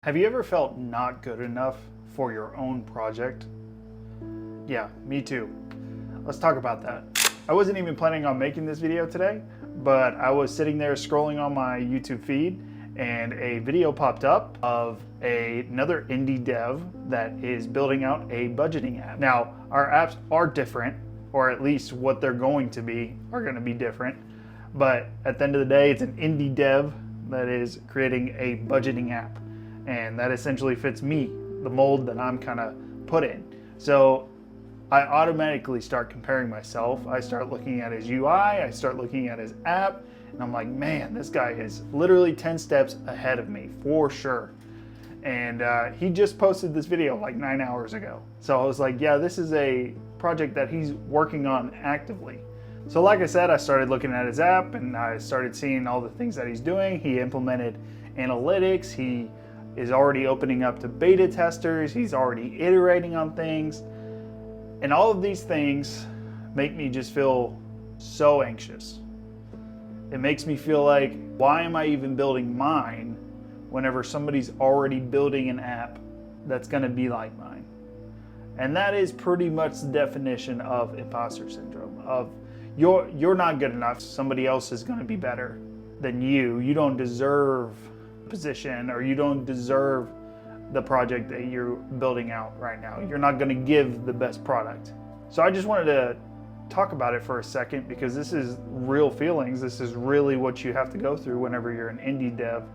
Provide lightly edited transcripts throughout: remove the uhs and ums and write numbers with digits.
Have you ever felt not good enough for your own project? Yeah, me too. Let's talk about that. I wasn't even planning on making this video today, but I was sitting there scrolling on my YouTube feed and a video popped up of another indie dev that is building out a budgeting app. Now, our apps are different, or at least what they're going to be are going to be different. But at the end of the day, it's an indie dev that is creating a budgeting app. And that essentially fits me, the mold that I'm kind of put in. So I automatically start comparing myself. I start looking at his UI, I start looking at his app, and I'm like, man, this guy is literally 10 steps ahead of me, for sure. And he just posted this video like 9 hours ago. So I was like, yeah, this is a project that he's working on actively. So like I said, I started looking at his app and I started seeing all the things that he's doing. He implemented analytics, he is already opening up to beta testers, he's already iterating on things. And all of these things make me just feel so anxious. It makes me feel like, why am I even building mine whenever somebody's already building an app that's gonna be like mine? And that is pretty much the definition of imposter syndrome, of you're not good enough, somebody else is gonna be better than you. You don't deserve position, or you don't deserve the project that you're building out right now. You're not going to give the best product. So I just wanted to talk about it for a second, because this is real feelings. This is really what you have to go through whenever you're an indie dev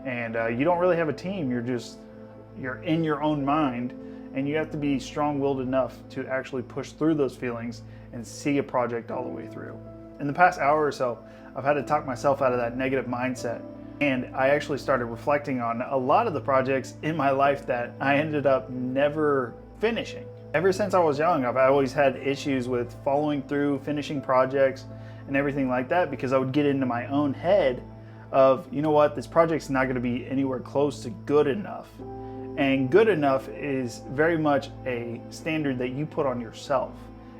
and you don't really have a team. You're in your own mind, and you have to be strong-willed enough to actually push through those feelings and see a project all the way through. In the past hour or so, I've had to talk myself out of that negative mindset. And I actually started reflecting on a lot of the projects in my life that I ended up never finishing. Ever since I was young, I've always had issues with following through, finishing projects and everything like that, because I would get into my own head of, you know what, this project's not gonna be anywhere close to good enough. And good enough is very much a standard that you put on yourself.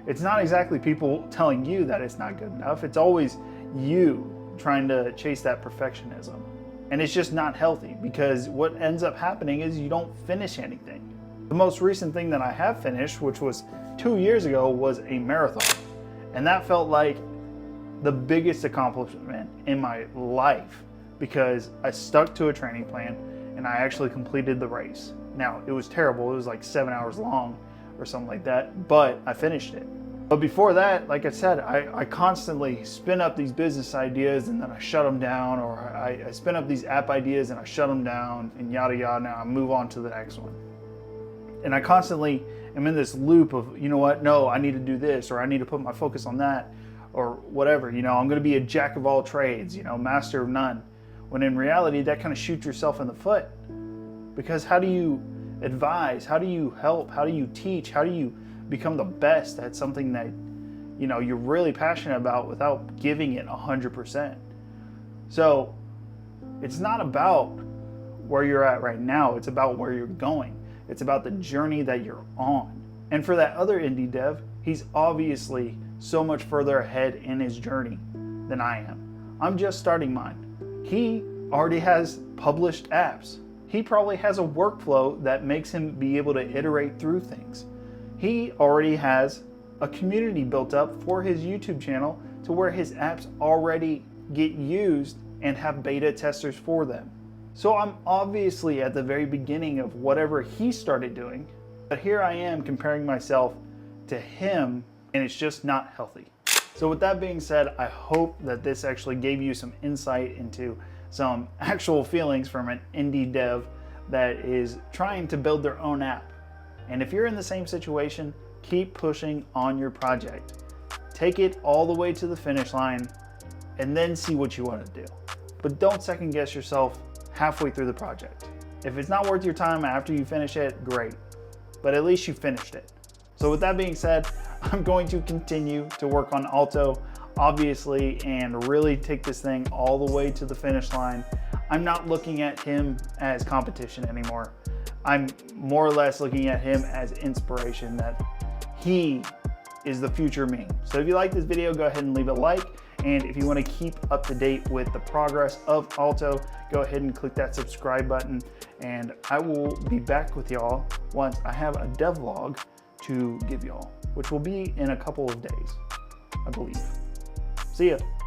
It's not exactly people telling you that it's not good enough. It's always you trying to chase that perfectionism. And it's just not healthy, because what ends up happening is you don't finish anything. The most recent thing that I have finished, which was 2 years ago, was a marathon. And that felt like the biggest accomplishment in my life, because I stuck to a training plan and I actually completed the race. Now, it was terrible. It was like 7 hours long or something like that, but I finished it. But before that, like I said, I constantly spin up these business ideas and then I shut them down, or I spin up these app ideas and I shut them down, and yada yada, now I move on to the next one. And I constantly am in this loop of, you know what, no, I need to do this, or I need to put my focus on that, or whatever. You know, I'm gonna be a jack of all trades, you know, master of none. When in reality, that kind of shoots yourself in the foot. Because how do you advise? How do you help? How do you teach? How do you become the best at something that, you know, you're really passionate about without giving it 100%? So it's not about where you're at right now, it's about where you're going. It's about the journey that you're on. And for that other indie dev, he's obviously so much further ahead in his journey than I am. I'm just starting mine. He already has published apps. He probably has a workflow that makes him be able to iterate through things. He already has a community built up for his YouTube channel to where his apps already get used and have beta testers for them. So I'm obviously at the very beginning of whatever he started doing, but here I am comparing myself to him, and it's just not healthy. So with that being said, I hope that this actually gave you some insight into some actual feelings from an indie dev that is trying to build their own app. And if you're in the same situation, keep pushing on your project. Take it all the way to the finish line and then see what you want to do. But don't second guess yourself halfway through the project. If it's not worth your time after you finish it, great. But at least you finished it. So with that being said, I'm going to continue to work on Alto, obviously, and really take this thing all the way to the finish line. I'm not looking at him as competition anymore. I'm more or less looking at him as inspiration, that he is the future me. So if you like this video, go ahead and leave a like. And if you want to keep up to date with the progress of Alto, go ahead and click that subscribe button. And I will be back with y'all once I have a devlog to give y'all, which will be in a couple of days, I believe. See ya.